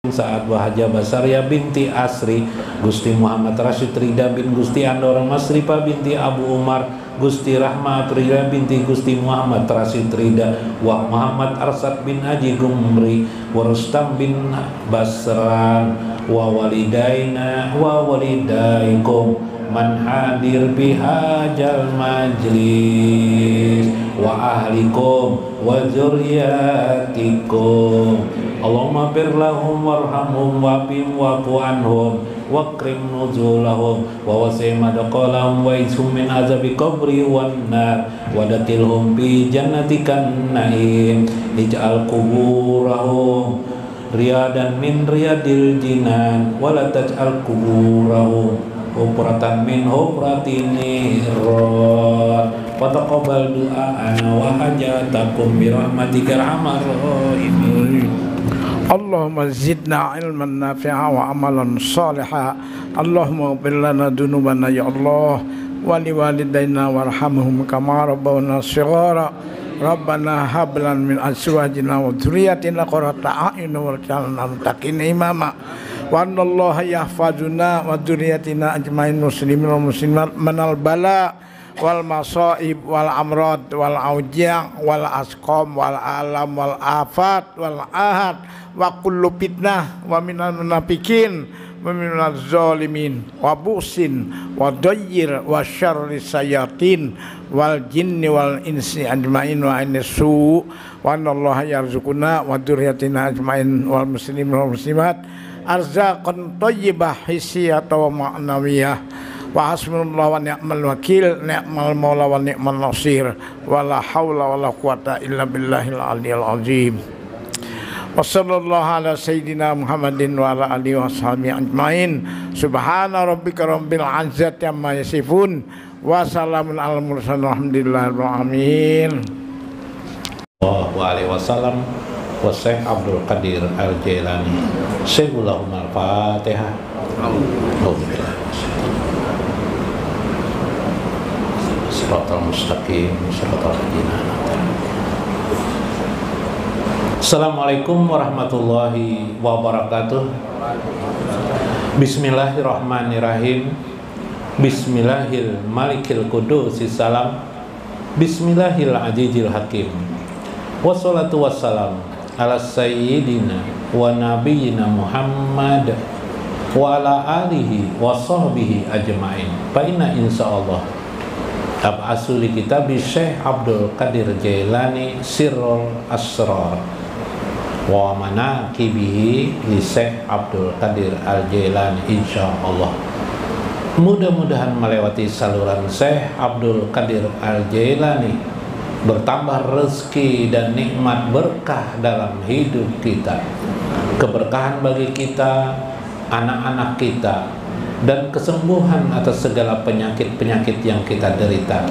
Saat Wahaja Basaria binti Asri, Gusti Muhammad Rashid Rida bin Gusti Andor Masripa binti Abu Umar, Gusti Rahmat Rida binti Gusti Muhammad Rashid Rida, wa Muhammad Arsad bin Haji Gumri, wa Rustam bin Basran, wa walidaina wa walidaikum man hadir bihajal majlis, wa ahlikum wa zuriyatikum. Allahumma bir lahum warhamhum wa'fihim wa'fu anhum waqrim nuzulahum wa wasi' madqalahum wa izhum min azabi qabri wan nar wa datilhum bi jannatikan na'im ij'al quburahum riyadan min riyadil jinan wa la taj'al quburahum hufratan min hufratin niran wa taqabbal du'ana wa hajatakum bi rahmatika arhamar rahimin. Allahumma zidna ilman nafi'a wa amalan saliha. Allahumma ighfir lana dhunubana ya Allah wa liwalidayna warhamhum kama rabbawna shighara. Rabbana hab lana min azwajina wa dhurriyyatina qurrata a'yun waj'alna muttaqina imama. Wa anallaha yahfazuna wa dhurriyyatina ajmain muslimin wa muslimat manal bala wal masaib wal amrad wal auja' wal asqam wal alam wal afat wal ahad wa kullu fitnah wa minal munafiqin wa minal zalimin wa busin wa dayyir wa syarri sayatin wal jinni wal insi ajmain wa anisu wa anallaha yarzuquna wa dzurriyyatina ajmain wal muslimin wal muslimat arzaqan thayyibah hissiyatan wa ma'nawiyah. Wa hasbunallahu wa ni'mal wakil, ni'mal maula wa ni'mal nasir, wa la haula wa la quwata illa billahil aliyil azim. Wa sallallahu ala sayyidina Muhammadin wa ala alihi wa sahbihi ajmain. Subhana rabbika rabbil izzati amma yasifun wa salamun alal mursalin walhamdulillahil alamin. Sallallahu alaihi wasallam wa Syekh Abdul Qadir Al-Jailani. Syekhul Al-Fatihah. Alhamdulillah. Shiratal mustaqim, shiratal ladzina an'amta. Assalamualaikum warahmatullahi wabarakatuh. Bismillahirrahmanirrahim. Bismillahil malikil qudusis salam. Bismillahil azizil hakim. Wassalatu wassalam ala sayyidina wa nabiyyina Muhammad wa ala alihi wa sahbihi ajmain. Fa inna insyaallah Ab'asuli kitab Syekh Abdul Qadir Jailani Sirrul Asrar wa manaqibihi li Syekh Abdul Qadir Al-Jailani insyaallah. Mudah-mudahan melewati saluran Syekh Abdul Qadir Al-Jailani bertambah rezeki dan nikmat berkah dalam hidup kita, keberkahan bagi kita, anak-anak kita, dan kesembuhan atas segala penyakit-penyakit yang kita derita.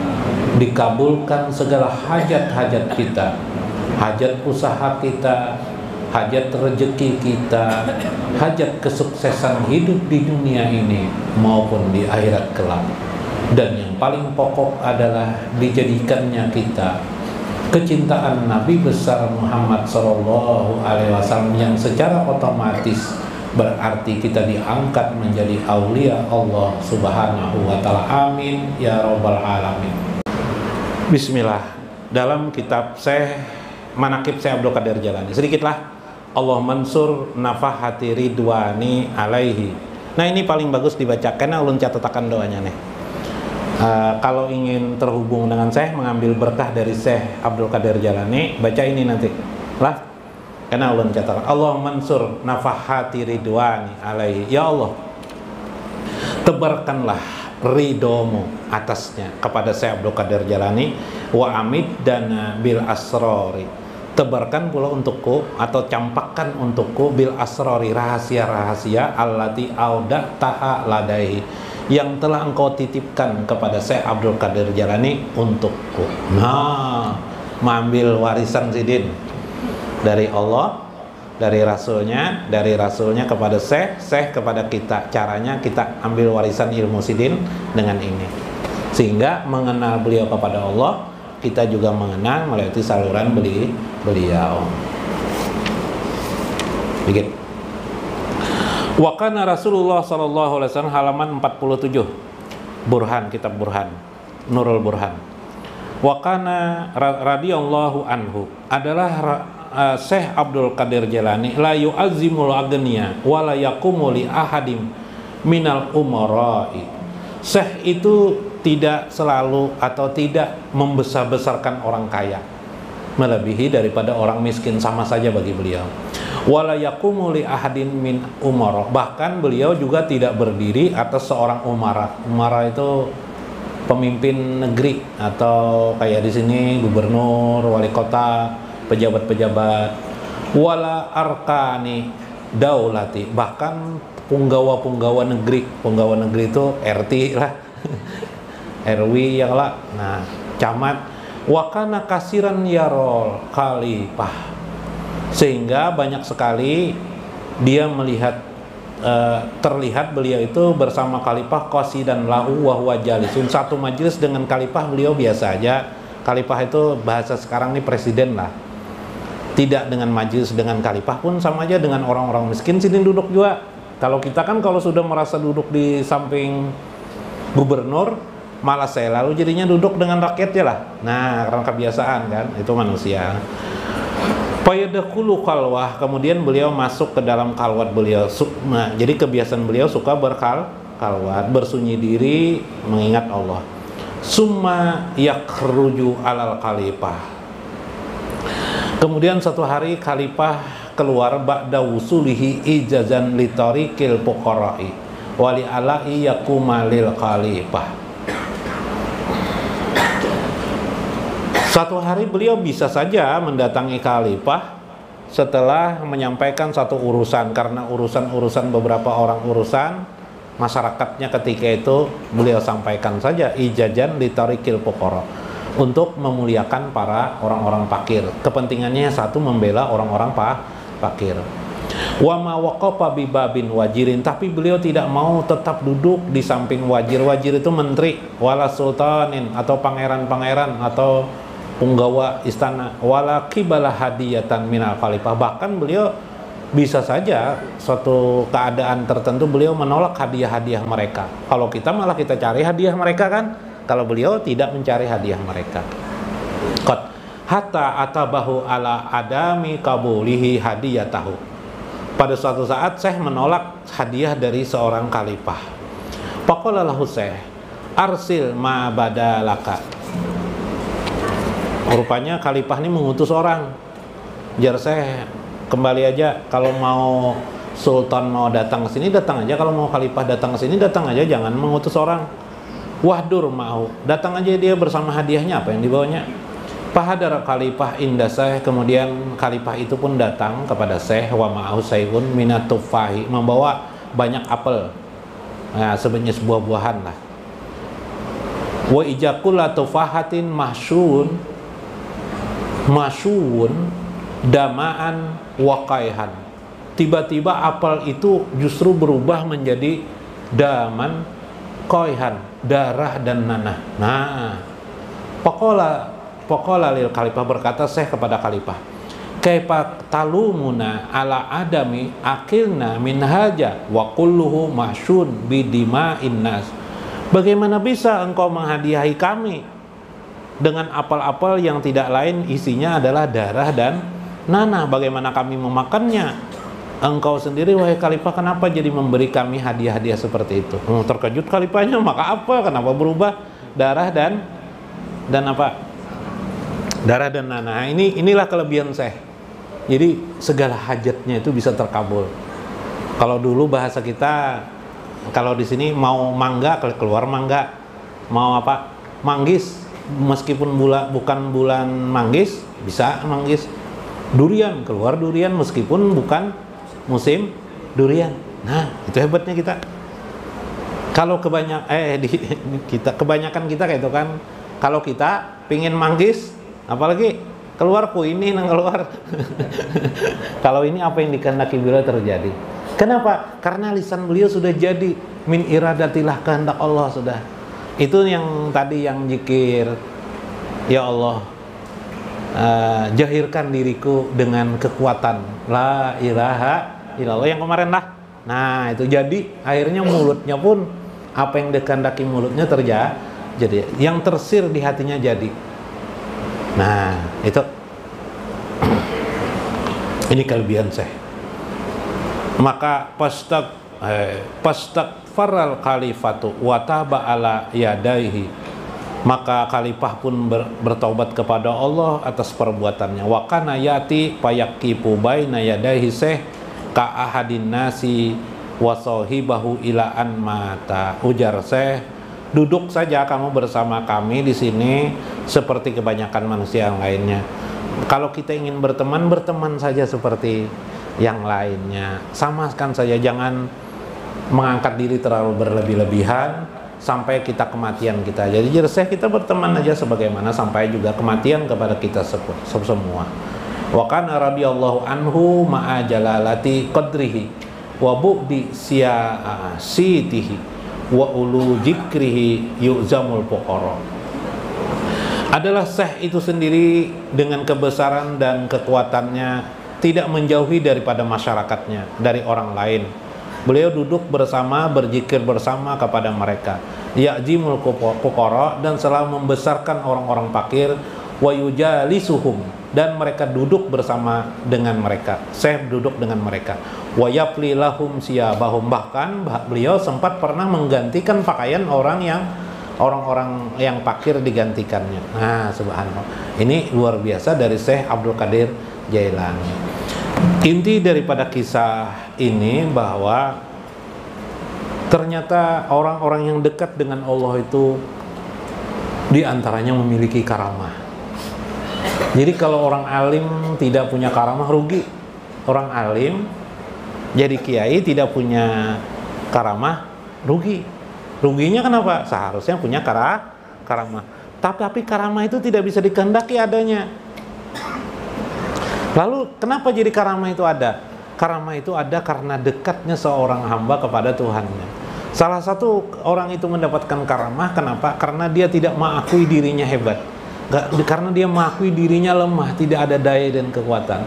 Dikabulkan segala hajat-hajat kita, hajat usaha kita, hajat rezeki kita, hajat kesuksesan hidup di dunia ini maupun di akhirat kelak. Dan yang paling pokok adalah dijadikannya kita kecintaan Nabi besar Muhammad sallallahu alaihi wasallam yang secara otomatis berarti kita diangkat menjadi aulia Allah subhanahu wa ta'ala. Amin ya rabbal alamin. Bismillah. Dalam kitab Syekh Manaqib Syekh Abdul Qadir Jailani, sedikitlah Allah mansur nafahati ridwani alaihi. Nah ini paling bagus dibaca karena ulun catatakan doanya nih. Kalau ingin terhubung dengan Syekh, mengambil berkah dari Syekh Abdul Qadir Jailani, baca ini nanti lah. Karena Allah mencatat Allah mansur nafahati ridwani alaihi. Ya Allah, tebarkanlah ridhomu atasnya kepada Syekh Abdul Qadir Jailani, wa amid dana bil asrori, tebarkan pula untukku atau campakkan untukku bil asrori, rahasia-rahasia allati auda taha ladaihi, yang telah engkau titipkan kepada Syekh Abdul Qadir Jailani untukku. Nah, mengambil warisan sidin dari Allah, dari Rasulnya kepada Syekh kepada kita. Caranya kita ambil warisan ilmu sidin dengan ini, sehingga mengenal beliau kepada Allah, kita juga mengenal melalui saluran beliau. Begitu. Wa kana Rasulullah sallallahu alaihi wasallam halaman 47. Burhan, kitab Burhan, Nurul Burhan. Wa kana radhiyallahu anhu adalah Syekh Abdul Qadir Jailani la yu'azzimul aghniya wa la yaqumu li ahadim minal umara'i. Syekh itu tidak selalu atau tidak membesar-besarkan orang kaya melebihi daripada orang miskin, sama saja bagi beliau. Wala yaqumu li ahadin min umara, bahkan beliau juga tidak berdiri atas seorang umara. Umara itu pemimpin negeri atau kayak di sini gubernur, wali kota, pejabat-pejabat. Wala arkani daulati, bahkan punggawa-punggawa negeri. Punggawa negeri itu RT lah RW ya lah. Nah, camat. Wa kana kasiran yarol khalifah, sehingga banyak sekali dia melihat terlihat beliau itu bersama khalifah qasidan lahu wa huwa jalisun. Satu majelis dengan khalifah beliau biasa aja. Khalifah itu bahasa sekarang ini presiden lah. Tidak dengan majelis dengan khalifah pun sama aja dengan orang-orang miskin sini duduk juga. Kalau kita kan kalau sudah merasa duduk di samping gubernur, malah saya lalu jadinya duduk dengan rakyatnya lah. Nah, karena kebiasaan kan, itu manusia. Fayadkhulu khalwah, kemudian beliau masuk ke dalam khalwat beliau. Nah, jadi kebiasaan beliau suka berkhalwat, bersunyi diri, mengingat Allah. Summa yakhruju alal khalifah. Kemudian satu hari khalifah keluar ba'da wusulihi ijazan li tariqil fuqara'i wa li ala'i yaquma lil khalifah. Satu hari beliau bisa saja mendatangi khalifah setelah menyampaikan satu urusan, karena urusan beberapa orang urusan masyarakatnya ketika itu beliau sampaikan saja ijajan li tariqil fuqara, untuk memuliakan para orang-orang fakir. Kepentingannya satu, membela orang-orang fakir. Wa ma waqafa bi babin wajirin, tapi beliau tidak mau tetap duduk di samping wajir. Wajir itu menteri, wala sultanin atau pangeran-pangeran atau punggawa istana, wala qibala hadiyatan minal khalifah. Bahkan beliau bisa saja suatu keadaan tertentu beliau menolak hadiah-hadiah mereka. Kalau kita malah kita cari hadiah mereka kan. Kalau beliau tidak mencari hadiah mereka. Qad hatta atabahu ala adami qabulihi hadiyatahu. Pada suatu saat Syekh menolak hadiah dari seorang khalifah. Faqala lahu Syekh, arsil ma badalaka. Rupanya khalifah ini mengutus orang. Jar Syekh, kembali aja, kalau mau sultan mau datang ke sini datang aja, kalau mau khalifah datang ke sini datang aja, jangan mengutus orang. Wahdur mau, datang aja dia bersama hadiahnya apa yang dibawanya. Fahadar khalifah inda Syekh, kemudian khalifah itu pun datang kepada Syekh wa ma'ahu sayun minat tufahi, membawa banyak apel. Nah, sebenarnya sebuah buahan lah. Wa ijakula tufahatin mahsyun damaan waqaihan. Tiba-tiba apel itu justru berubah menjadi daman qaihan, darah dan nanah. Nah, Faqala lil khalifah, berkata Syekh kepada khalifah, kaifa talumuna ala adami akilna min haja wa kulluhu mahsyun bidima'in nas. Bagaimana bisa engkau menghadiahi kami dengan apel-apel yang tidak lain isinya adalah darah dan nanah? Bagaimana kami memakannya? Engkau sendiri wahai khalifah kenapa jadi memberi kami hadiah-hadiah seperti itu? Terkejut khalifahnya, maka apa? Kenapa berubah darah dan apa? Darah dan nanah. Inilah kelebihan Syekh. Jadi segala hajatnya itu bisa terkabul. Kalau dulu bahasa kita, kalau di sini mau mangga keluar mangga, mau apa? Manggis, meskipun bukan bulan manggis bisa manggis. Durian keluar durian meskipun bukan musim durian. Nah, itu hebatnya kita. Kalau kebanyakan kita kayak itu kan, kalau kita pingin manggis, apalagi keluar ini nang keluar. Kalau ini apa yang dikehendaki beliau terjadi. Kenapa? Karena lisan beliau sudah jadi min iradatillah, kehendak Allah sudah. Itu yang tadi yang zikir, ya Allah, jahirkan diriku dengan kekuatan la ilaha illallah, yang kemarin lah Nah itu jadi akhirnya mulutnya pun apa yang dikehendaki mulutnya terjadi, yang tersir di hatinya jadi. Nah itu ini kelebihan Syekh. Maka faral khalifatu wa taba ala yadaihi, maka khalifah pun bertaubat kepada Allah atas perbuatannya. Wa kana yati fayaqifu baina yadaihi Syekh ka ahadin nasi wa sahibahu ila an mata. Ujar Syekh, duduk saja kamu bersama kami di sini seperti kebanyakan manusia yang lainnya. Kalau kita ingin berteman, berteman saja seperti yang lainnya. Samakan saja, jangan mengangkat diri terlalu berlebih-lebihan sampai kita kematian kita. Jadi Syekh kita berteman aja sebagaimana sampai juga kematian kepada kita semua. Wa kana radhiyallahu anhu ma'a jalalati qadrihi wa bu'di siyasitihi wa ulu jikrihi yu'zamul fuqara. Adalah Syekh itu sendiri dengan kebesaran dan kekuatannya tidak menjauhi daripada masyarakatnya, dari orang lain. Beliau duduk bersama, berzikir bersama kepada mereka. Ya'zimul fuqara, dan selalu membesarkan orang-orang fakir. Wa yujalisuhum, dan mereka duduk bersama dengan mereka. Syekh duduk dengan mereka. Wa yafli lahum siyabahum, bahkan beliau sempat pernah menggantikan pakaian orang-orang yang fakir digantikannya. Nah, subhanallah. Ini luar biasa dari Syekh Abdul Qadir Jailani. Inti daripada kisah ini bahwa ternyata orang-orang yang dekat dengan Allah itu diantaranya memiliki karamah. Jadi kalau orang alim tidak punya karamah, rugi. Orang alim jadi kiai tidak punya karamah, rugi. Ruginya kenapa? Seharusnya punya karamah. Tapi karamah itu tidak bisa dikehendaki adanya. Lalu kenapa jadi karamah itu ada? Karamah itu ada karena dekatnya seorang hamba kepada Tuhannya. Salah satu orang itu mendapatkan karamah, kenapa? Karena dia tidak mengakui dirinya hebat. Karena dia mengakui dirinya lemah, tidak ada daya dan kekuatan.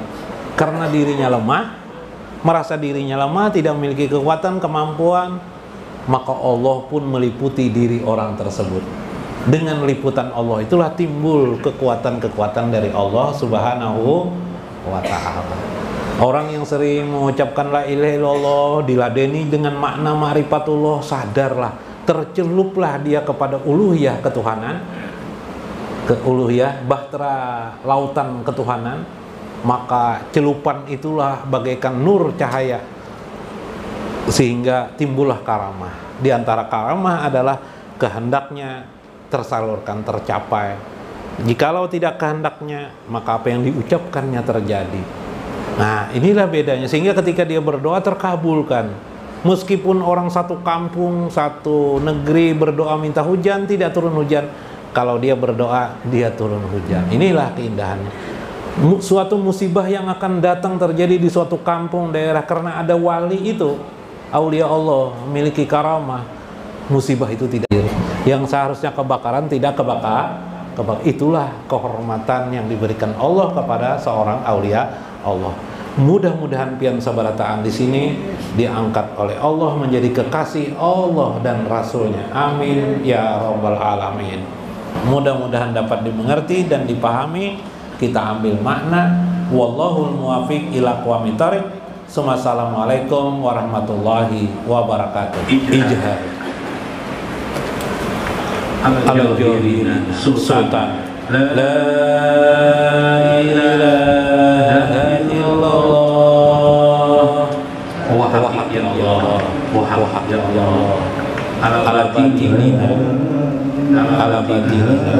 Karena dirinya lemah, merasa dirinya lemah, tidak memiliki kekuatan, kemampuan, maka Allah pun meliputi diri orang tersebut. Dengan liputan Allah itulah timbul kekuatan-kekuatan dari Allah Subhanahu wa ta'ala. Orang yang sering mengucapkan la ilaha illallah, diladeni dengan makna ma'rifatullah, sadarlah, terceluplah dia kepada uluhiyah ketuhanan, uluhiyah bahtera lautan ketuhanan, maka celupan itulah bagaikan nur cahaya, sehingga timbullah karamah. Di antara karamah adalah kehendaknya tersalurkan, tercapai. Jikalau tidak kehendaknya, maka apa yang diucapkannya terjadi. Nah, inilah bedanya. Sehingga ketika dia berdoa terkabulkan. Meskipun orang satu kampung, satu negeri berdoa minta hujan, tidak turun hujan. Kalau dia berdoa, dia turun hujan. Inilah keindahannya. Suatu musibah yang akan datang terjadi di suatu kampung, daerah, karena ada wali itu, aulia Allah, memiliki karamah, musibah itu tidak. Yang seharusnya kebakaran tidak kebakar. Itulah kehormatan yang diberikan Allah kepada seorang aulia Allah. Mudah-mudahan pian sabarataan di sini diangkat oleh Allah menjadi kekasih Allah dan Rasulnya. Amin ya rabbal alamin. Mudah-mudahan dapat dimengerti dan dipahami. Kita ambil makna. Wallahul muwafiq ila aqwamit thoriq. Assalamualaikum warahmatullahi wabarakatuh. Ijhar Al-Jawhina Sultan La ilaha illallah Wahab ya Allah Wahab ya Allah Ala batinina Ala batinina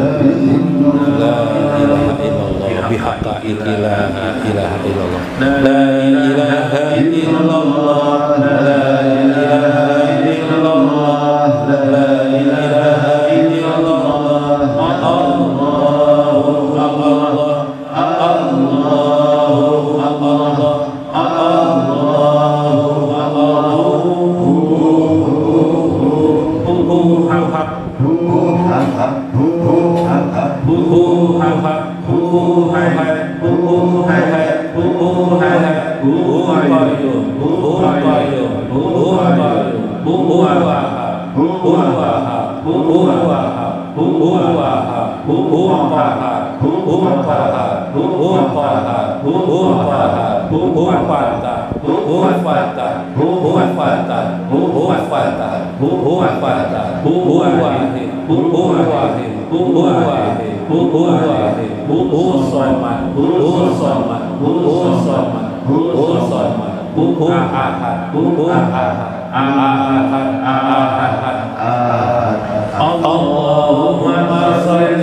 La ilaha illallah Bihaqqa ilaha illallah La ilaha illallah La ilaha illallah La ilaha Qayyum Allahumma sholli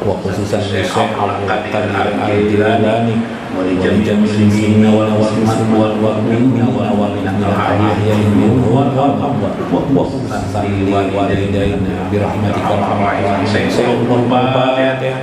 wa khususan Syekh Al-Qadir Al-Jilani wa li jami'il muslimin wal mu'minin wal ahya'i minhum wal amwat wa khususan li walidayna bi rahmatika arhamar rahimin.